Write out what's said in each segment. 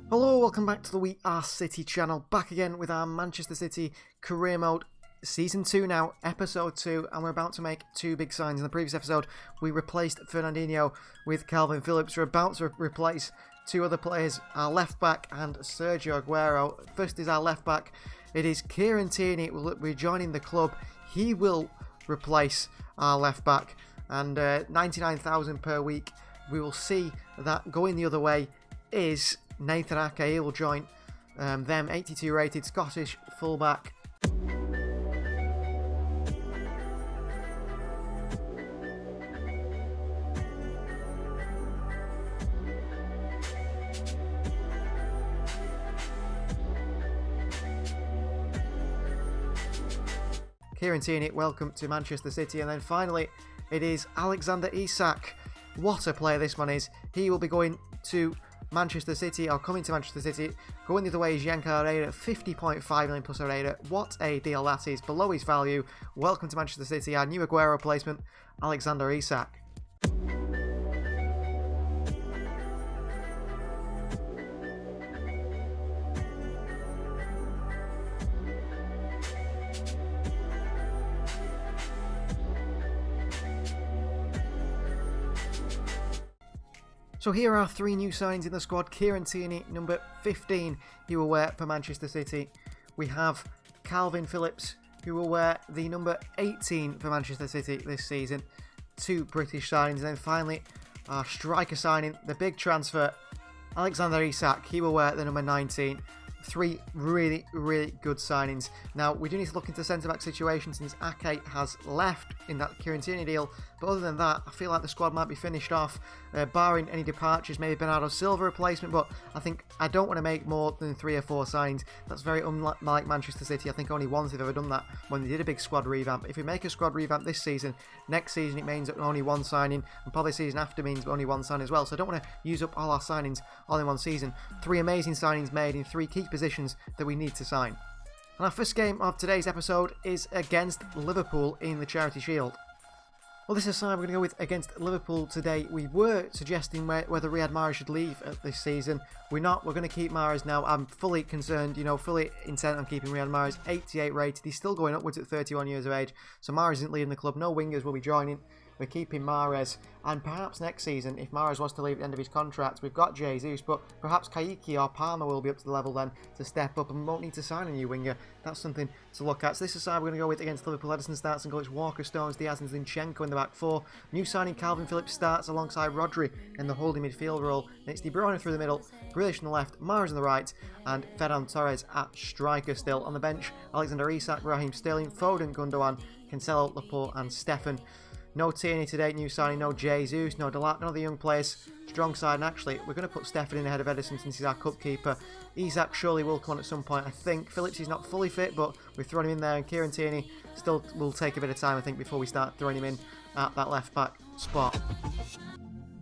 Hello, welcome back to the We Are City channel, back again with our Manchester City Career Mode Season 2 now, Episode 2, and we're about to make two big signs. In the previous episode, we replaced Fernandinho with Calvin Phillips. We're about to replace two other players, our left back and Sergio Aguero. First is our left back. It is Kieran Tierney will be joining the club. He will replace our left back, and 99,000 per week. We will see that going the other way is Nathan Ake. He will join them, 82 rated Scottish fullback. Kieran Tierney, welcome to Manchester City. And then finally, it is Alexander Isak. What a player this man is. He will be going to Manchester City, or coming to Manchester City. Going the other way is Yanka Herrera, 50.5 million plus Herrera. What a deal that is, below his value. Welcome to Manchester City, our new Aguero replacement, Alexander Isak. So here are three new signings in the squad. Kieran Tierney, number 15, he will wear for Manchester City. We have Calvin Phillips, who will wear the number 18 for Manchester City this season. Two British signings. And then finally, our striker signing, the big transfer, Alexander Isak, he will wear the number 19. Three really good signings. Now, we do need to look into the centre-back situation since Ake has left in that Kieran Tierney deal. But other than that, I feel like the squad might be finished off, barring any departures, maybe Bernardo Silva replacement. But I don't want to make more than 3 or 4 signings. That's very unlike Manchester City. I think only once they've ever done that, when they did a big squad revamp. If we make a squad revamp this season, next season it means only one signing, and probably the season after means only one signing as well. So I don't want to use up all our signings all in one season. 3 amazing signings made in 3 key positions that we need to sign. And our first game of today's episode is against Liverpool in the Charity Shield. Well, this is a side we're going to go with against Liverpool today. We were suggesting whether Riyad Mahrez should leave this season. We're not. We're going to keep Mahrez now. I'm fully concerned, fully intent on keeping Riyad Mahrez. 88 rated. He's still going upwards at 31 years of age. So Mahrez isn't leaving the club. No wingers will be joining. We're keeping Mahrez, and perhaps next season, if Mahrez was to leave at the end of his contract, we've got Jesus, but perhaps Kaiki or Palmer will be up to the level then to step up, and we won't need to sign a new winger. That's something to look at. So this is the side we're going to go with against Liverpool. Edison starts and goes Walker, Stones, Diaz and Zinchenko in the back 4. New signing Calvin Phillips starts alongside Rodri in the holding midfield role. And it's De Bruyne through the middle, Grealish on the left, Mahrez on the right, and Ferran Torres at striker still. On the bench, Alexander Isak, Raheem Sterling, Foden, Gundogan, Cancelo, Laporte and Stefan. No Tierney today, new signing, no Jesus, no Delat, none of the young players. Strong side, and actually, we're going to put Stefan in ahead of Edison since he's our cup keeper. Isak surely will come on at some point, I think. Phillips is not fully fit, but we've thrown him in there, and Kieran Tierney still will take a bit of time, I think, before we start throwing him in at that left-back spot.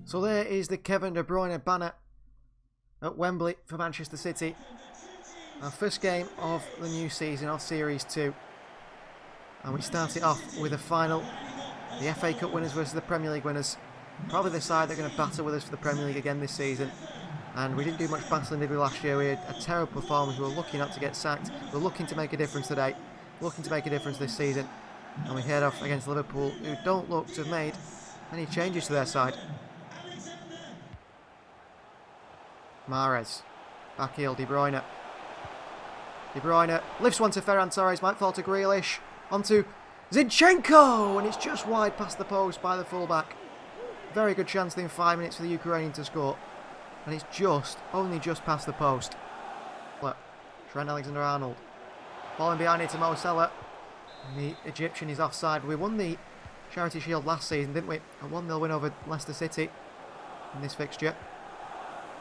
So there is the Kevin De Bruyne banner at Wembley for Manchester City. Our first game of the new season of Series 2. And we start it off with a final. The FA Cup winners versus the Premier League winners. Probably the side that are going to battle with us for the Premier League again this season. And we didn't do much battling, did we, last year? We had a terrible performance. We were lucky not to get sacked. We're looking to make a difference today. Looking to make a difference this season. And we head off against Liverpool, who don't look to have made any changes to their side. Mahrez. Back heel, De Bruyne. De Bruyne lifts one to Ferran Torres. Might fall to Grealish. Onto Zinchenko, and it's just wide past the post by the fullback. Very good chance within 5 minutes for the Ukrainian to score, and it's only just past the post. Look, Trent Alexander-Arnold falling behind it to Mo Salah, and the Egyptian is offside. We won the Charity Shield last season, didn't we? A 1-0 win over Leicester City in this fixture.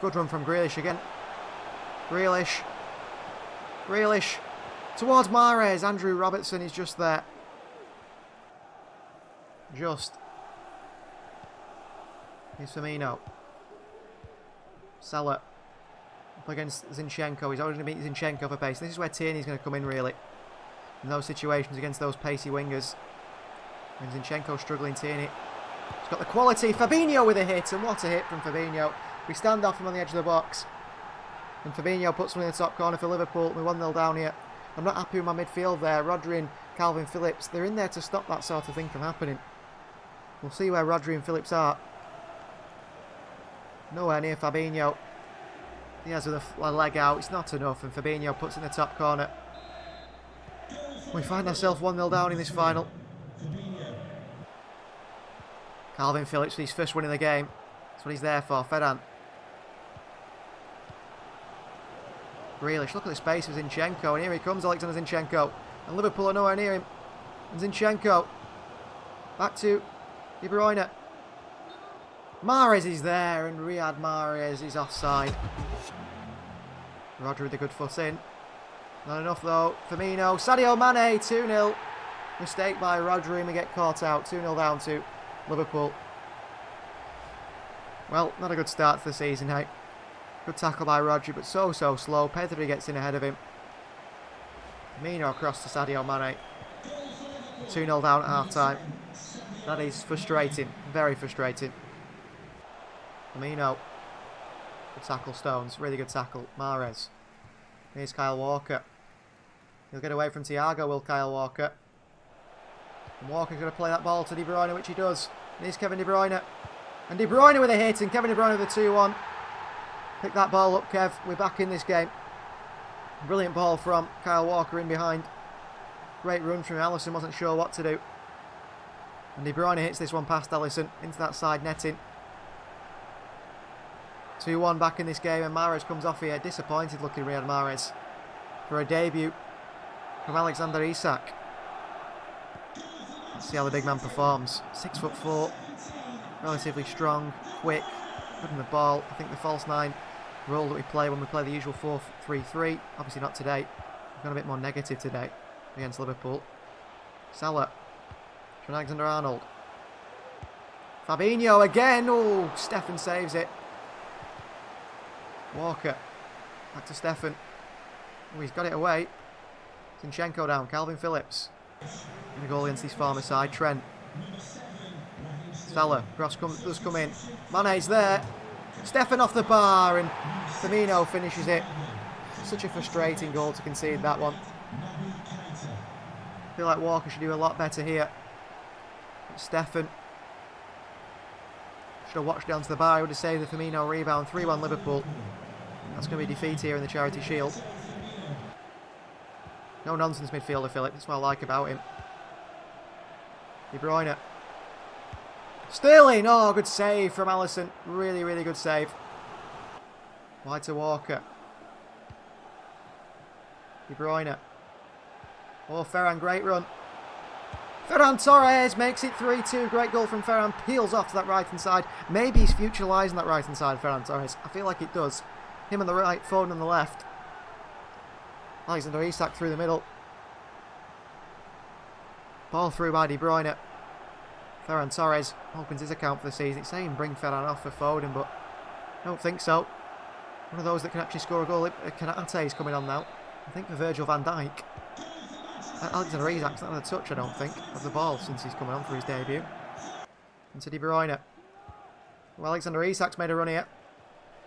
Good run from Grealish again. Grealish towards Mahrez. Andrew Robertson is just there. Here's Firmino. Salah up against Zinchenko. He's already going to beat Zinchenko for pace. This is where Tierney's going to come in, really. In those situations against those pacey wingers. And Zinchenko struggling, Tierney. He's got the quality. Fabinho with a hit, and what a hit from Fabinho. We stand off him on the edge of the box. And Fabinho puts one in the top corner for Liverpool. We're 1-0 down here. I'm not happy with my midfield there. Rodri and Calvin Phillips, they're in there to stop that sort of thing from happening. We'll see where Rodri and Phillips are. Nowhere near Fabinho. He has a leg out. It's not enough. And Fabinho puts it in the top corner. We find ourselves 1-0 down in this final. Calvin Phillips for his first win in the game. That's what he's there for. Ferran. Grealish, look at the space with Zinchenko. And here he comes, Alexander Zinchenko. And Liverpool are nowhere near him. And Zinchenko. Back to De Bruyne. Mahrez is there. And Riyad Mahrez is offside. Rodri with a good foot in. Not enough though. Firmino. Sadio Mane. 2-0. Mistake by Rodri and we get caught out. 2-0 down to Liverpool. Well, not a good start to the season, hey. Good tackle by Rodri, but so slow. Pedri gets in ahead of him. Firmino across to Sadio Mane. 2-0 down at half-time. That is frustrating. Very frustrating. Firmino. Good tackle, Stones. Really good tackle. Mahrez. Here's Kyle Walker. He'll get away from Thiago, will Kyle Walker. And Walker's going to play that ball to De Bruyne, which he does. Here's Kevin De Bruyne. And De Bruyne with a hit, and Kevin De Bruyne with a 2-1. Pick that ball up, Kev. We're back in this game. Brilliant ball from Kyle Walker in behind. Great run from Alisson, wasn't sure what to do. And De Bruyne hits this one past Alisson into that side netting. 2-1 back in this game, and Mahrez comes off here. Disappointed looking Riyad Mahrez for a debut from Alexander Isak. Let's see how the big man performs. 6'4", relatively strong, quick, good in the ball. I think the false 9 role that we play when we play the usual 4-3-3. Obviously not today. We've gone a bit more negative today against Liverpool. Salah. Trent Alexander-Arnold. Fabinho again. Oh, Stefan saves it. Walker. Back to Stefan. Oh, he's got it away. Zinchenko down. Calvin Phillips. And a goal against his former side. Trent. Salah. Cross does come in. Mane's there. Stefan off the bar. And Firmino finishes it. Such a frustrating goal to concede that one. I feel like Walker should do a lot better here. But Stefan should have watched down to the bar. He would have saved the Firmino rebound. 3-1 Liverpool. That's going to be defeat here in the Charity Shield. No nonsense midfielder, Philip. That's what I like about him. De Bruyne. Sterling! Oh, good save from Alisson. Really, really good save. Wide to Walker. De Bruyne. Oh, Ferran, great run. Ferran Torres makes it 3-2. Great goal from Ferran. Peels off to that right-hand side. Maybe his future lies on that right-hand side, Ferran Torres. I feel like it does. Him on the right, Foden on the left. Alexander Isak through the middle. Ball through by De Bruyne. Ferran Torres opens his account for the season. It's saying bring Ferran off for Foden, but I don't think so. One of those that can actually score a goal. Kanate is coming on now. I think for Virgil van Dijk. Alexander Isak's not had a touch, I don't think, of the ball since he's coming on for his debut. Into De Bruyne. Well, Alexander Isak's made a run here.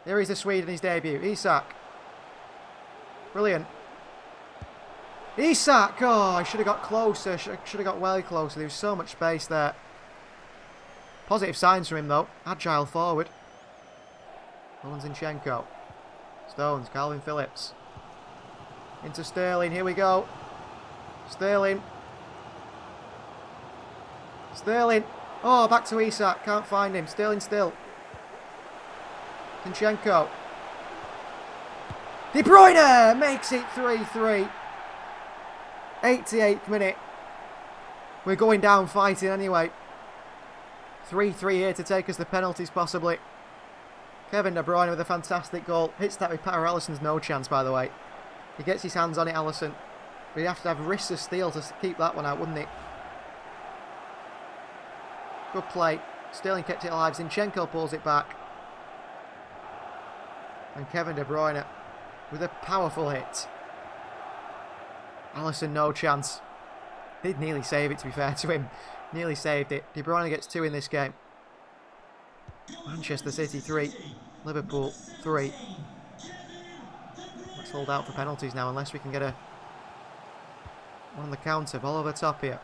Here is the Swede in his debut. Isak. Brilliant. Isak! Oh, I should have got closer. Should have got way closer. There was so much space there. Positive signs from him, though. Agile forward. Roland Zinchenko. Stones. Calvin Phillips. Into Sterling. Here we go. Sterling. Sterling. Oh, back to Isak. Can't find him. Sterling still. Zinchenko. De Bruyne makes it 3-3. 88th minute. We're going down fighting anyway. 3-3 here to take us the penalties possibly. Kevin De Bruyne with a fantastic goal. Hits that with Power. Alisson's no chance, by the way. He gets his hands on it, Alisson. But he'd have to have wrists of steel to keep that one out, wouldn't he? Good play. Sterling kept it alive. Zinchenko pulls it back. And Kevin De Bruyne with a powerful hit. Alisson, no chance. Did nearly save it, to be fair to him. Nearly saved it. De Bruyne gets 2 in this game. Manchester City 3. Liverpool 3. Let's hold out for penalties now, unless we can get one on the counter. Ball over the top here.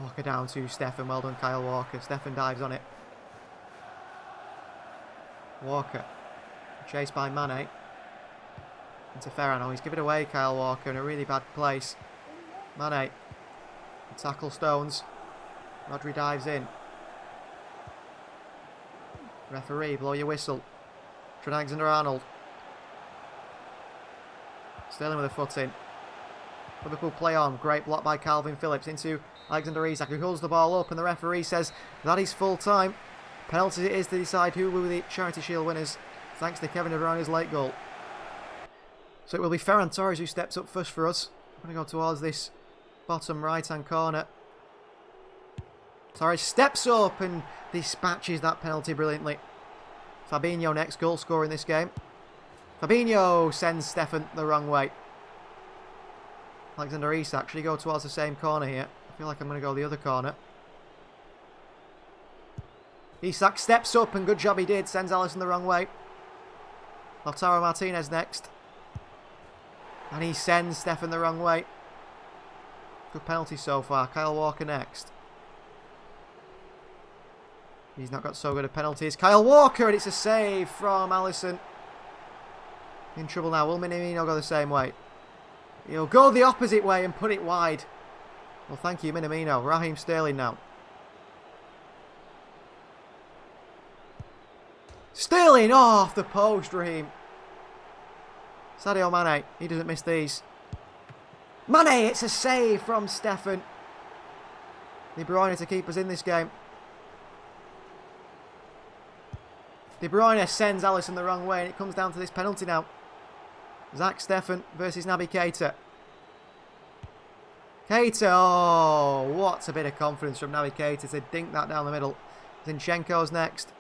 Walker down to Stefan. Well done, Kyle Walker. Stefan dives on it. Walker. Chased by Mane. Into Ferrano. He's given it away, Kyle Walker, in a really bad place. Mane. Tackle Stones. Rodri dives in. Referee, blow your whistle. Trent Alexander-Arnold. Sterling with a foot in. Liverpool play on. Great block by Calvin Phillips into Alexander Isak, who holds the ball up, and the referee says that is full time. Penalties it is to decide who will be the Charity Shield winners, thanks to Kevin De Bruyne's late goal. So it will be Ferran Torres who steps up first for us. I'm going to go towards this bottom right-hand corner. Torres steps up and dispatches that penalty brilliantly. Fabinho next, goal scorer in this game. Fabinho sends Stefan the wrong way. Alexander Isak, should he go towards the same corner here? I feel like I'm going to go the other corner. Isak steps up, and good job he did. Sends Alisson the wrong way. Lautaro Martinez next. And he sends Stefan the wrong way. Good penalty so far. Kyle Walker next. He's not got so good at penalties. Kyle Walker, and it's a save from Alisson. In trouble now. Will Minamino go the same way? He'll go the opposite way and put it wide. Well, thank you, Minamino. Raheem Sterling now. Sterling, oh, off the post, Raheem. Sadio Mane, he doesn't miss these. Mane, it's a save from Stefan. De Bruyne to keep us in this game. De Bruyne sends Alisson the wrong way, and it comes down to this penalty now. Zach Stefan versus Naby Keita. Keita, oh, what a bit of confidence from Naby Keita to dink that down the middle. Zinchenko's next.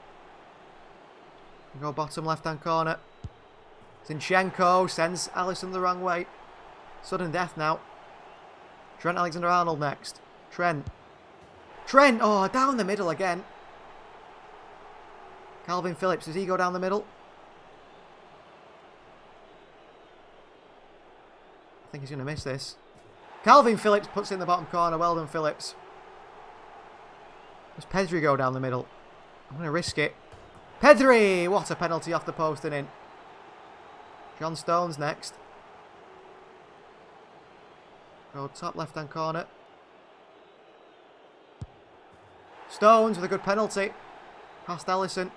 Go bottom left-hand corner. Zinchenko sends Alisson the wrong way. Sudden death now. Trent Alexander-Arnold next. Trent, oh, down the middle again. Calvin Phillips, does he go down the middle? I think he's going to miss this. Calvin Phillips puts it in the bottom corner. Well done, Phillips. Does Pedri go down the middle? I'm going to risk it. Pedri! What a penalty off the post and in. John Stones next. Go top left-hand corner. Stones with a good penalty. Past Alisson.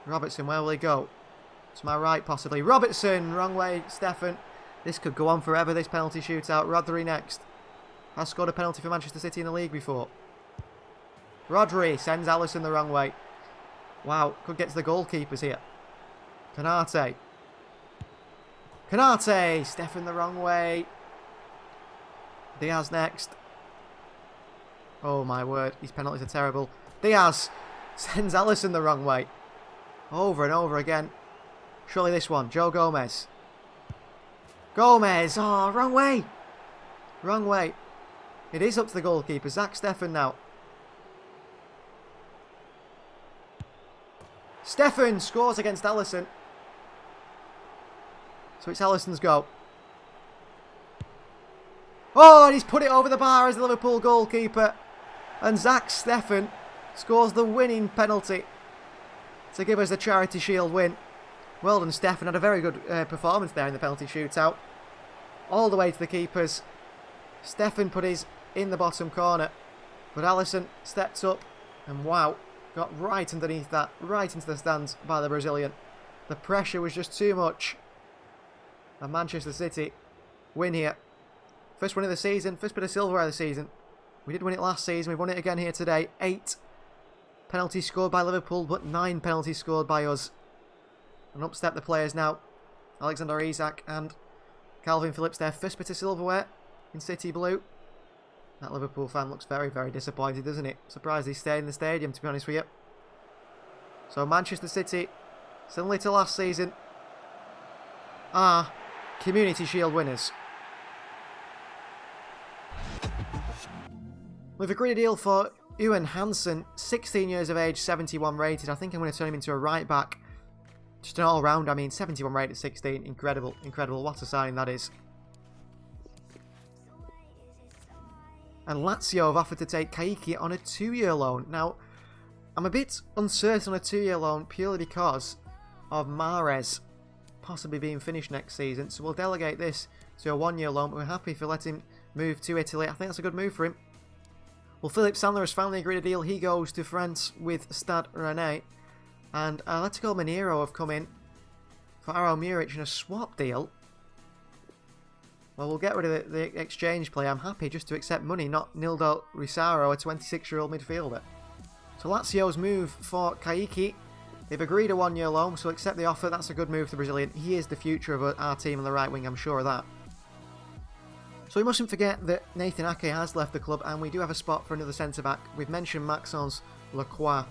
Robertson, where will he go? To my right, possibly. Robertson, wrong way, Stefan. This could go on forever, this penalty shootout. Rodri next. Has scored a penalty for Manchester City in the league before. Rodri sends Alisson the wrong way. Wow, could get to the goalkeepers here. Canate. Stefan the wrong way. Diaz next. Oh my word, these penalties are terrible. Diaz sends Alisson the wrong way. Over and over again. Surely this one. Joe Gomez. Gomez. Oh, wrong way. Wrong way. It is up to the goalkeeper. Zach Stefan now. Stefan scores against Alisson. So it's Alisson's goal. Oh, and he's put it over the bar as the Liverpool goalkeeper. And Zach Stefan scores the winning penalty to give us the Charity Shield win. Well done, Stefan. Had a very good performance there in the penalty shootout. All the way to the keepers. Stefan put his in the bottom corner. But Alisson stepped up and wow, got right underneath that, right into the stands by the Brazilian. The pressure was just too much. And Manchester City win here. First win of the season, first bit of silverware of the season. We did win it last season, we've won it again here today. 8 penalties scored by Liverpool, but 9 penalties scored by us. And up step the players now. Alexander Isak and Calvin Phillips, their first bit of silverware in City Blue. That Liverpool fan looks very, very disappointed, doesn't it? Surprised he stayed in the stadium, to be honest with you. So Manchester City, similarly to last season, are Community Shield winners. We've agreed a deal for Ewan Hansen, 16 years of age, 71 rated. I think I'm going to turn him into a right back. Just an all-round, I mean, 71 rate at 16. Incredible, incredible. What a signing that is. And Lazio have offered to take Kaiki on a 2-year loan. Now, I'm a bit uncertain on a 2-year loan purely because of Mahrez possibly being finished next season. So we'll delegate this to a 1-year loan, but we're happy if we let him move to Italy. I think that's a good move for him. Well, Philip Sandler has finally agreed a deal. He goes to France with Stade Rennais. And Atletico Mineiro have come in for Aro Muric in a swap deal. Well, we'll get rid of the exchange play. I'm happy just to accept money, not Nildo Risaro, a 26-year-old midfielder. So Lazio's move for Kaiki. They've agreed a 1-year loan, so accept the offer. That's a good move for the Brazilian. He is the future of our team on the right wing, I'm sure of that. So we mustn't forget that Nathan Ake has left the club, and we do have a spot for another centre-back. We've mentioned Maxence Lacroix.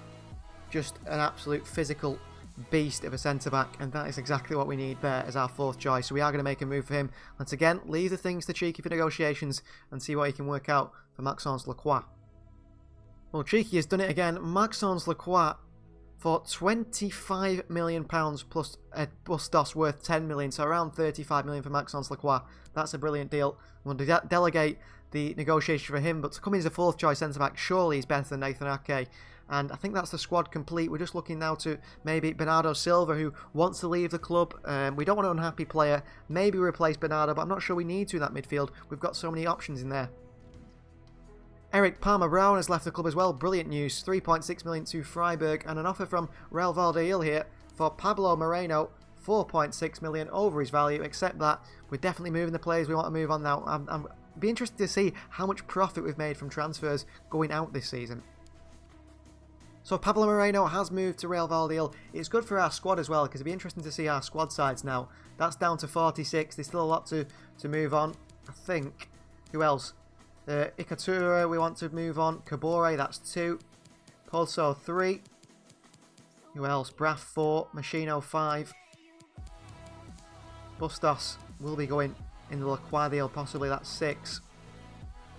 Just an absolute physical beast of a centre-back, and that is exactly what we need there as our 4th choice. So we are going to make a move for him. Let's again leave the things to Cheeky for negotiations and see what he can work out for Maxence Lacroix. Well, Cheeky has done it again. Maxence Lacroix for £25 million plus a Bustos worth $10 million, so around $35 million for Maxence Lacroix. That's a brilliant deal. We'll delegate the negotiation for him, but to come in as a 4th choice centre-back, surely he's better than Nathan Ake. And I think that's the squad complete. We're just looking now to maybe Bernardo Silva, who wants to leave the club. We don't want an unhappy player. Maybe replace Bernardo, but I'm not sure we need to in that midfield. We've got so many options in there. Eric Palmer-Brown has left the club as well. Brilliant news. 3.6 million to Freiburg, and an offer from Real Valladolid here for Pablo Moreno. 4.6 million over his value. Except that we're definitely moving the players we want to move on now. I'm be interested to see how much profit we've made from transfers going out this season. So Pablo Moreno has moved to Real Valladolid. It's good for our squad as well, because it'd be interesting to see our squad sides now. That's down to 46. There's still a lot to move on. I think. Who else? Ikatura we want to move on. Kabore, that's 2. Polso 3. Who else? Braff 4. Machino 5. Bustos will be going in the Lacroix deal, possibly. That's 6.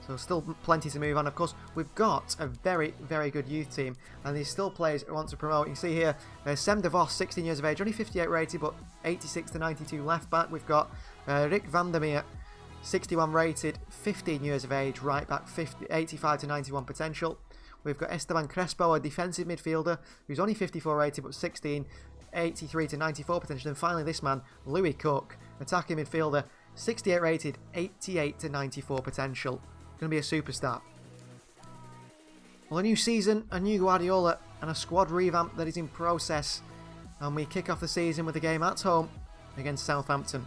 So still plenty to move on. Of course, we've got a very, very good youth team, and there's still players who want to promote. You can see here, Sem de Vos, 16 years of age, only 58 rated, but 86 to 92 left back. We've got Rick Vandermeer, 61 rated, 15 years of age, right back, 85 to 91 potential. We've got Esteban Crespo, a defensive midfielder, who's only 54 rated, but 16, 83 to 94 potential. And finally, this man, Louis Cook, attacking midfielder, 68 rated, 88 to 94 potential. Going to be a superstar. Well, a new season, a new Guardiola, and a squad revamp that is in process. And we kick off the season with a game at home against Southampton.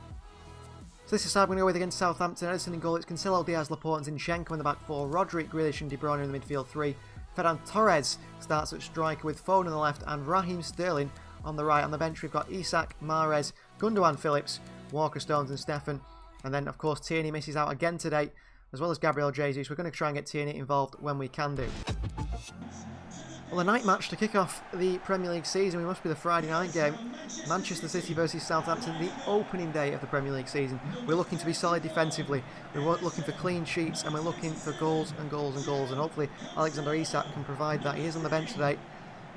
So this is how we're going to go with against Southampton. Edison in goal. It's Cancelo, Diaz, Laporte, and Zinchenko in the back 4. Roderick, Grealish, and De Bruyne in the midfield 3. Ferran Torres starts at striker with Foden on the left and Raheem Sterling on the right. On the bench, we've got Isak, Mahrez, Gundogan, Phillips, Walker, Stones, and Stefan. And then, of course, Tierney misses out again today, as well as Gabriel Jesus. We're going to try and get Tierney involved when we can do. Well, a night match to kick off the Premier League season. We must be the Friday night game. Manchester City versus Southampton, the opening day of the Premier League season. We're looking to be solid defensively. We're looking for clean sheets, and we're looking for goals and goals and goals. And hopefully Alexander Isak can provide that. He is on the bench today,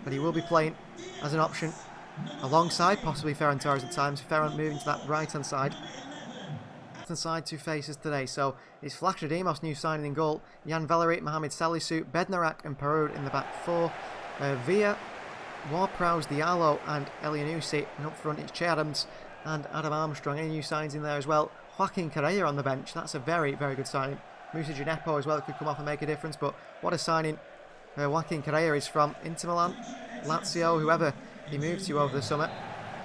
but he will be playing as an option alongside possibly Ferran Torres at times. Ferran moving to that right-hand side. Side two faces today, so it's Flash Demos, new signing in goal, Jan Valery, Mohamed Salisu, Bednarak and Perud in the back 4, Villa, Ward-Prowse, Diallo and Elianusi, and up front it's Che Adams and Adam Armstrong. Any new signs in there as well? Joaquin Correa on the bench, that's a very, very good signing. Musa Gineppo as well could come off and make a difference, but what a signing Joaquin Correa is from Inter Milan, Lazio, whoever he moved to over the summer.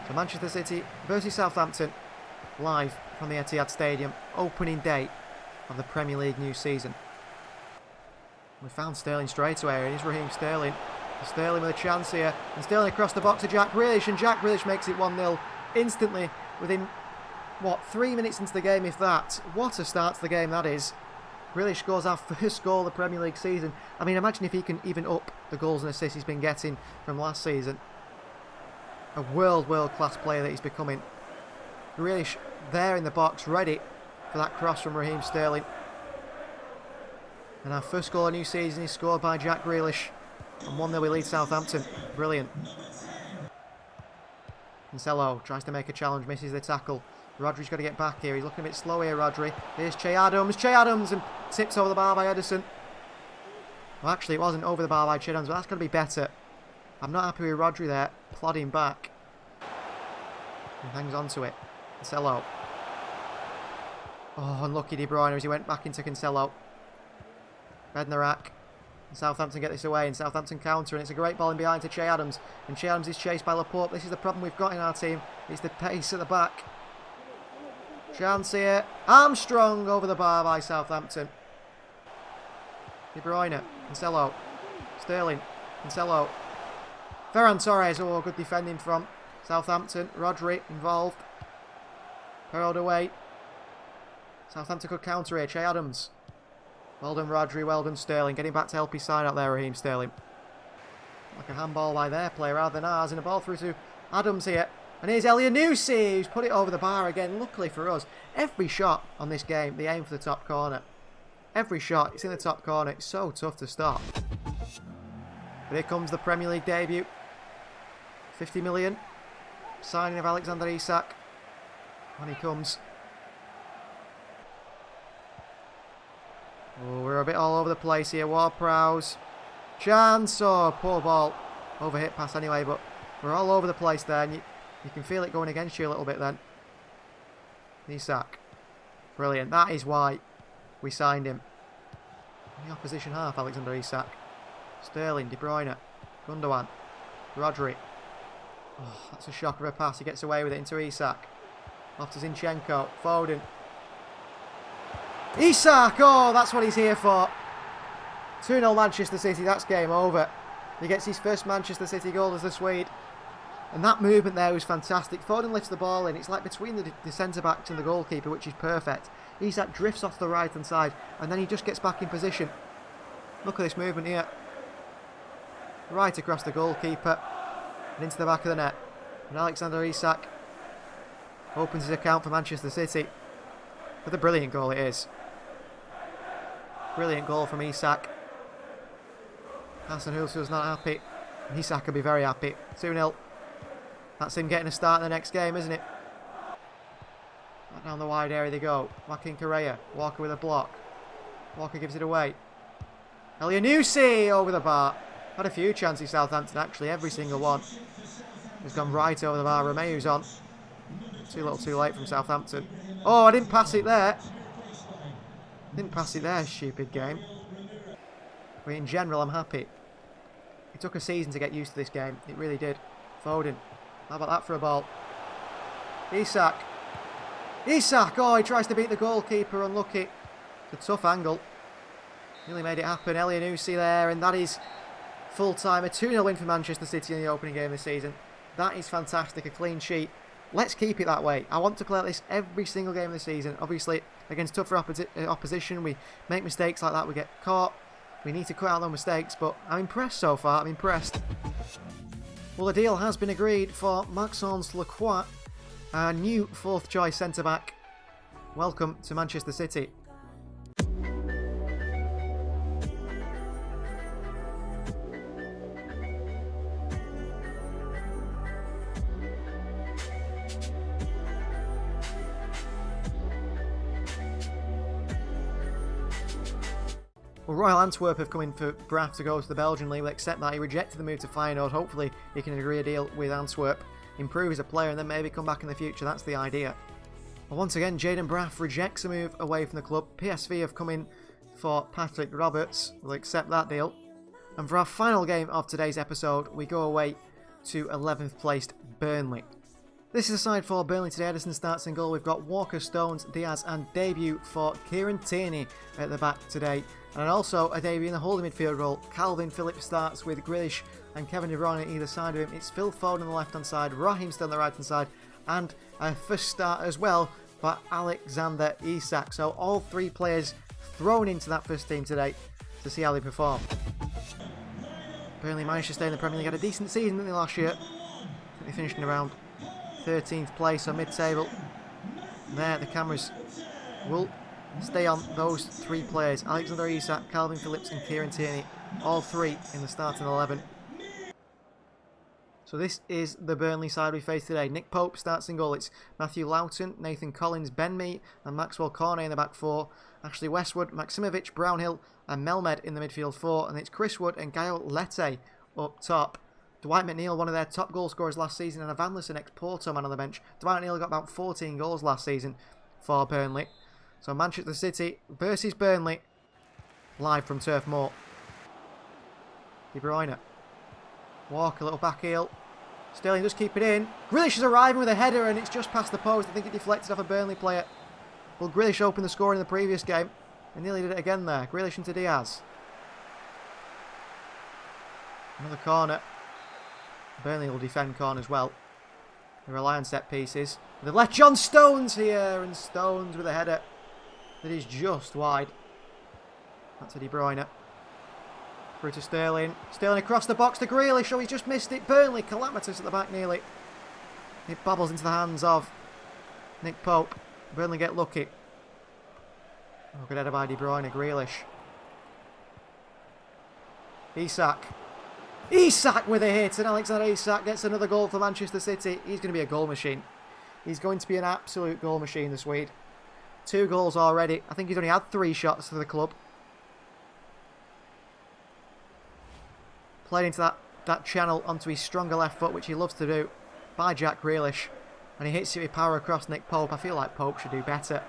So Manchester City versus Southampton, live from the Etihad Stadium, opening day of the Premier League new season. We found Sterling straight away. It is Raheem Sterling. Sterling with a chance here, and Sterling across the box to Jack Grealish, and Jack Grealish makes it 1-0 instantly within, what, 3 minutes into the game, if that. What a start to the game that is. Grealish scores our first goal of the Premier League season. I mean, imagine if he can even up the goals and assists he's been getting from last season. A world-class player that he's becoming. Grealish there in the box, ready for that cross from Raheem Sterling. And our first goal of the new season is scored by Jack Grealish. And 1-0 we lead Southampton. Brilliant. Cancelo tries to make a challenge, misses the tackle. Rodri's got to get back here. He's looking a bit slow here, Rodri. Here's Che Adams. Che Adams, and tips over the bar by Ederson. Well, actually, it wasn't over the bar by Che Adams, but that's got to be better. I'm not happy with Rodri there, plodding back. And hangs on to it. Cancelo. Oh, unlucky De Bruyne as he went back into Cancelo. Bednarak. And Southampton get this away, and Southampton counter, and it's a great ball in behind to Che Adams. And Che Adams is chased by Laporte. This is the problem we've got in our team. It's the pace at the back. Chance here. Armstrong over the bar by Southampton. De Bruyne. Cancelo. Sterling. Cancelo. Ferran Torres. Oh, good defending from Southampton. Rodri involved. Hurled away. Southampton could counter here. Che Adams. Well done, Rodri. Well done, Sterling. Getting back to help his side out there, Raheem Sterling. Like a handball by their player rather than ours. And a ball through to Adams here. And here's Elyounoussi, who's put it over the bar again. Luckily for us, every shot on this game, they aim for the top corner. Every shot, it's in the top corner. It's so tough to stop. But here comes the Premier League debut. 50 million. Signing of Alexander Isak. On he comes. Oh, we're a bit all over the place here. Ward-Prowse. Chance. Oh, poor ball. Overhit pass anyway, but we're all over the place there. And you can feel it going against you a little bit then. Isak. Brilliant. That is why we signed him. In the opposition half, Alexander Isak. Sterling, De Bruyne, Gundogan, Rodri. Oh, that's a shock of a pass. He gets away with it into Isak. Off to Zinchenko. Foden. Isak! Oh, that's what he's here for. 2-0 Manchester City. That's game over. He gets his first Manchester City goal as the Swede. And that movement there was fantastic. Foden lifts the ball in. It's like between the centre-backs and the goalkeeper, which is perfect. Isak drifts off the right-hand side, and then he just gets back in position. Look at this movement here. Right across the goalkeeper and into the back of the net. And Alexander Isak opens his account for Manchester City. What a brilliant goal it is. Brilliant goal from Isak. Hassan Hüssel's not happy. Isak will be very happy. 2-0. That's him getting a start in the next game, isn't it? Back down the wide area they go. Joaquin Correa. Walker with a block. Walker gives it away. Elyounoussi over the bar. Had a few chances, Southampton, actually. Every single one has gone right over the bar. Romeu's on. Too little too late from Southampton. Oh, I didn't pass it there. Didn't pass it there, stupid game. But in general, I'm happy. It took a season to get used to this game. It really did. Foden. How about that for a ball? Isak. Isak! Oh, he tries to beat the goalkeeper. Unlucky. It's a tough angle. Nearly made it happen. Elyounoussi there, and that is full-time. A 2-0 win for Manchester City in the opening game of the season. That is fantastic. A clean sheet. Let's keep it that way. I want to play like this every single game of the season. Obviously, against tougher opposition, we make mistakes like that. We get caught. We need to cut out those mistakes, but I'm impressed so far. I'm impressed. Well, the deal has been agreed for Maxence Lacroix, our new fourth-choice centre-back. Welcome to Manchester City. Well, Royal Antwerp have come in for Braff to go to the Belgian League. We'll accept that. He rejected the move to Feyenoord. Hopefully he can agree a deal with Antwerp, improve as a player, and then maybe come back in the future. That's the idea. Well, once again, Jayden Braff rejects a move away from the club. PSV have come in for Patrick Roberts. We'll accept that deal. And for our final game of today's episode, we go away to 11th placed Burnley. This is a side for Burnley today. Ederson starts in goal. We've got Walker, Stones, Diaz, and debut for Kieran Tierney at the back today. And also a debut in the holding midfield role. Calvin Phillips starts with Grealish and Kevin De Bruyne on either side of him. It's Phil Foden on the left-hand side, Raheem Sterling on the right-hand side, and a first start as well for Alexander Isak. So all three players thrown into that first team today to see how they perform. Burnley managed to stay in the Premier League. Had a decent season, didn't they, last year? I think they finished in around 13th place, so mid-table. There, the cameras will stay on those three players. Alexander Isak, Calvin Phillips and Kieran Tierney. All three in the starting 11. So this is the Burnley side we face today. Nick Pope starts in goal. It's Matthew Loughton, Nathan Collins, Ben Mee and Maxwell Cornet in the back four. Ashley Westwood, Maximovic, Brownhill and Melmed in the midfield four. And it's Chris Wood and Gael Lette up top. Dwight McNeil, one of their top goal scorers last season, and a Van Lissen ex-Porto man on the bench. Dwight McNeil got about 14 goals last season for Burnley. So Manchester City versus Burnley, live from Turf Moor. De Bruyne. Walker, little back heel. Sterling does keep it in. Grealish is arriving with a header and it's just past the post. I think it deflected off a Burnley player. Well, Grealish opened the score in the previous game and nearly did it again there. Grealish into Diaz. Another corner. Burnley will defend corners well. They rely on set pieces. They've let John Stones here, and Stones with a header that is just wide. That's a De Bruyne. Through to Sterling. Sterling across the box to Grealish. Oh, he's just missed it. Burnley calamitous at the back nearly. It bobbles into the hands of Nick Pope. Burnley get lucky. Oh, good header by De Bruyne. Grealish. Isak. Isak with a hit, and Alexander Isak gets another goal for Manchester City. He's going to be a goal machine. He's going to be an absolute goal machine, the Swede. 2 goals already. I think he's only had 3 shots for the club. Played into that channel onto his stronger left foot, which he loves to do, by Jack Grealish. And he hits it with power across Nick Pope. I feel like Pope should do better,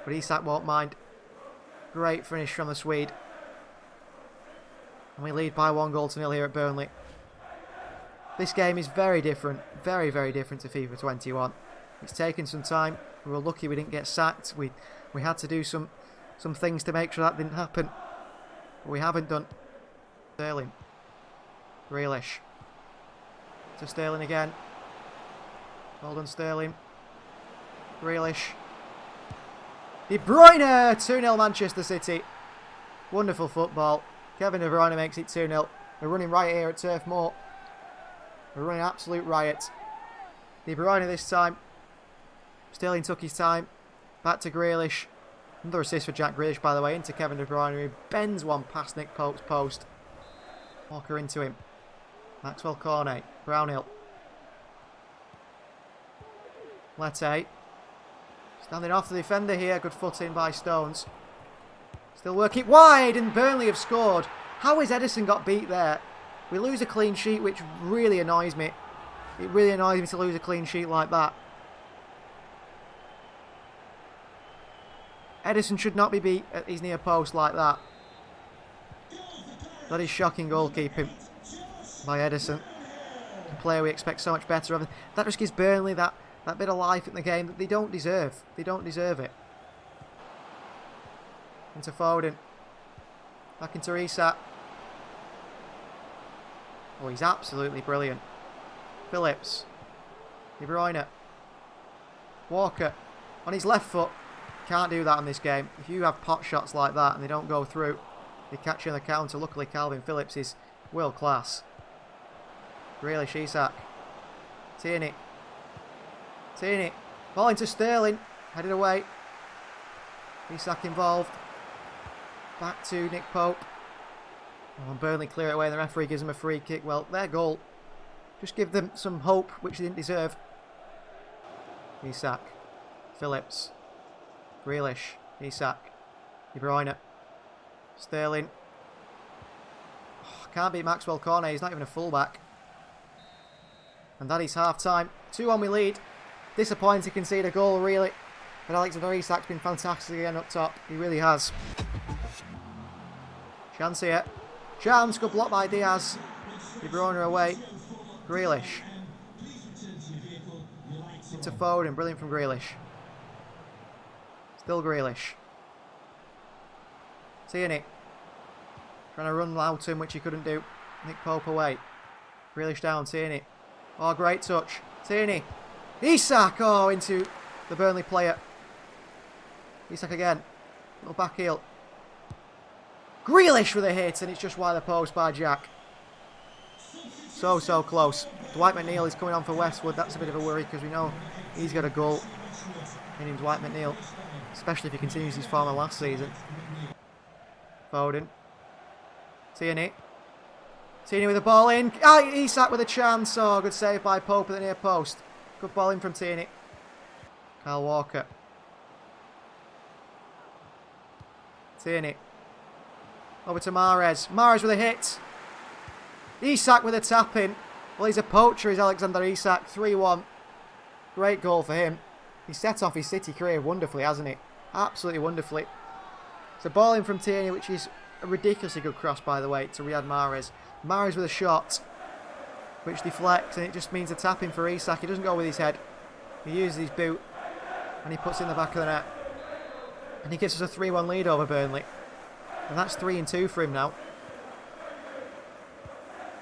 but Isak won't mind. Great finish from the Swede. And we lead by 1-0 here at Burnley. This game is very different. Very, very different to FIFA 21. It's taken some time. We were lucky we didn't get sacked. We had to do some things to make sure that didn't happen. But we haven't done. Sterling. Grealish. To Sterling again. Well done, Sterling. Grealish. De Bruyne! 2-0 Manchester City. Wonderful football. Kevin De Bruyne makes it 2-0. We're running riot here at Turf Moor. We're running absolute riot. De Bruyne this time. Sterling took his time. Back to Grealish. Another assist for Jack Grealish, by the way, into Kevin De Bruyne, who bends one past Nick Pope's post. Walker into him. Maxwell Cornet. Brownhill. Lette. Standing off the defender here. Good foot in by Stones. Still working wide, and Burnley have scored. How has Edison got beat there? We lose a clean sheet, which really annoys me. It really annoys me to lose a clean sheet like that. Edison should not be beat at his near post like that. That is shocking goalkeeping by Edison. A player we expect so much better of. That just gives Burnley that bit of life in the game that they don't deserve. They don't deserve it. Into Foden. Back into Isak. Oh, he's absolutely brilliant. Phillips. De Bruyne. Walker. On his left foot. Can't do that in this game. If you have pot shots like that and they don't go through, they catch you on the counter. Luckily, Calvin Phillips is world class. Grealish, Isak. Tierney. Tierney. Ball into Sterling. Headed away. Isak involved. Back to Nick Pope. Oh, and Burnley clear it away and the referee gives them a free kick. Well, their goal. Just give them some hope, which they didn't deserve. Isak. Phillips. Grealish. Isak. De Bruyne. Sterling. Oh, can't beat Maxwell Cornet. He's not even a fullback. And that is half time. 2-1 we lead. Disappointing to concede a goal, really. But Alexander Isak's been fantastic again up top. He really has. Chance here. Chance. Good block by Diaz. De Bruyne away. Grealish. Into Foden. Brilliant from Grealish. Still Grealish. Tierney. Trying to run Loughton, which he couldn't do. Nick Pope away. Grealish down. Tierney. Oh, great touch. Tierney. Isak. Oh, into the Burnley player. Isak again. Little back heel. Grealish with a hit, and it's just wide the post by Jack. So close. Dwight McNeil is coming on for Westwood. That's a bit of a worry because we know he's got a goal in him, Dwight McNeil. Especially if he continues his form of last season. Foden. Tierney. Tierney with the ball in. Ah, Isak with a chance. Oh, good save by Pope at the near post. Good ball in from Tierney. Kyle Walker. Tierney. Over to Mahrez. Mahrez with a hit. Isak with a tap in. Well, he's a poacher, is Alexander Isak. 3-1. Great goal for him. He set off his City career wonderfully, hasn't he? Absolutely wonderfully. It's a ball in from Tierney, which is a ridiculously good cross, by the way, to Riyad Mahrez. Mahrez with a shot, which deflects, and it just means a tap in for Isak. He doesn't go with his head. He uses his boot, and he puts it in the back of the net. And he gives us a 3-1 lead over Burnley. And that's 3-2 for him now.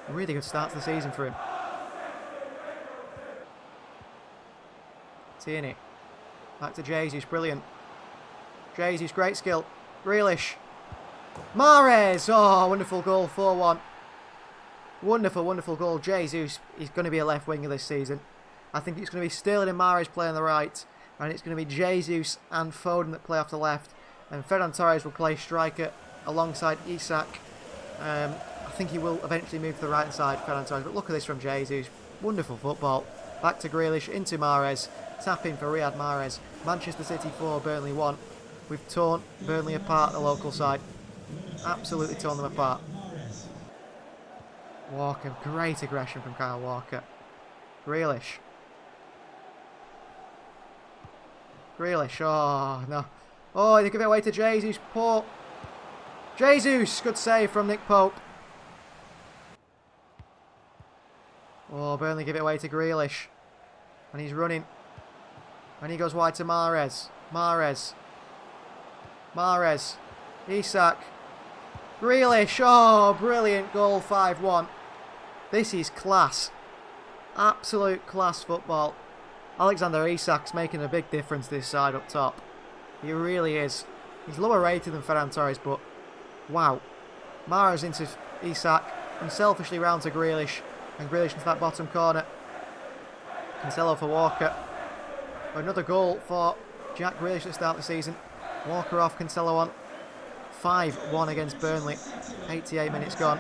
A really good start to the season for him. Tierney. Back to Jesus. Brilliant. Jesus, great skill. Grealish. Mahrez. Oh, wonderful goal. 4-1. Wonderful, wonderful goal. Jesus, he's going to be a left winger this season. I think it's going to be Sterling and Mahrez play on the right. And it's going to be Jesus and Foden that play off the left. And Ferran Torres will play striker alongside Isak. I think he will eventually move to the right side, Ferran Torres. But look at this from Jesus. Wonderful football. Back to Grealish, into Mahrez. Tap in for Riyad Mahrez. Manchester City 4, Burnley 1. We've torn Burnley apart, the local side. Absolutely torn them apart. Walker, great aggression from Kyle Walker. Grealish. Grealish, oh no. Oh, they give it away to Jesus. Poor Jesus, good save from Nick Pope. Oh, Burnley give it away to Grealish. And he's running. And he goes wide to Mahrez. Mahrez. Mahrez. Isak. Grealish. Oh, brilliant goal. 5-1. This is class. Absolute class football. Alexander Isak's making a big difference this side up top. He really is. He's lower rated than Ferran Torres, but wow. Mahrez into Isak. And selfishly round to Grealish. And Grealish into that bottom corner. Cancelo for Walker. Another goal for Jack Grealish at the start of the season. Walker off, Cancelo on. 5-1 against Burnley. 88 minutes gone.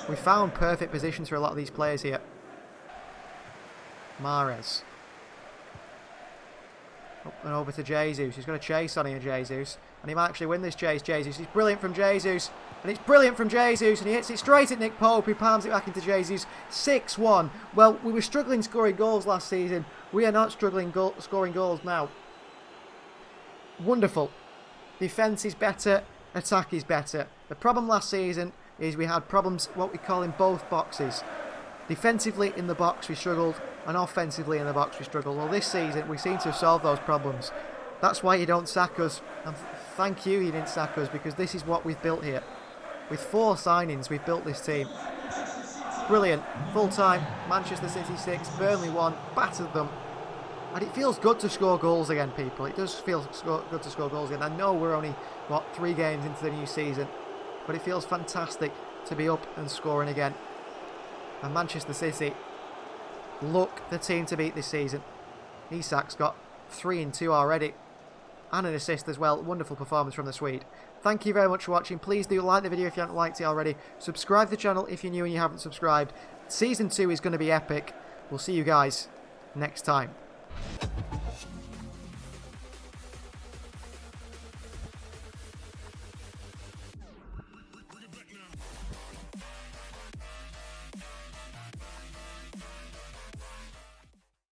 We found perfect positions for a lot of these players here. Mahrez. Up and over to Jesus. He's going to chase on here, Jesus. And he might actually win this chase, Jesus. It's brilliant from Jesus. And it's brilliant from Jesus. And he hits it straight at Nick Pope, who palms it back into Jesus. 6-1. Well, we were struggling scoring goals last season. We are not struggling scoring goals now. Wonderful. Defence is better. Attack is better. The problem last season is we had problems, what we call in both boxes. Defensively in the box we struggled, and offensively in the box we struggled. Well, this season we seem to have solved those problems. That's why you don't sack us. And thank you didn't sack us, because this is what we've built here. With 4 signings, we've built this team. Brilliant. Full time. Manchester City 6, Burnley 1. Battered them. And it feels good to score goals again, people. It does feel good to score goals again. I know we're only, 3 games into the new season. But it feels fantastic to be up and scoring again. And Manchester City look the team to beat this season. Isak's got 3 and 2 already. And an assist as well. Wonderful performance from the Swede. Thank you very much for watching. Please do like the video if you haven't liked it already. Subscribe to the channel if you're new and you haven't subscribed. Season 2 is going to be epic. We'll see you guys next time.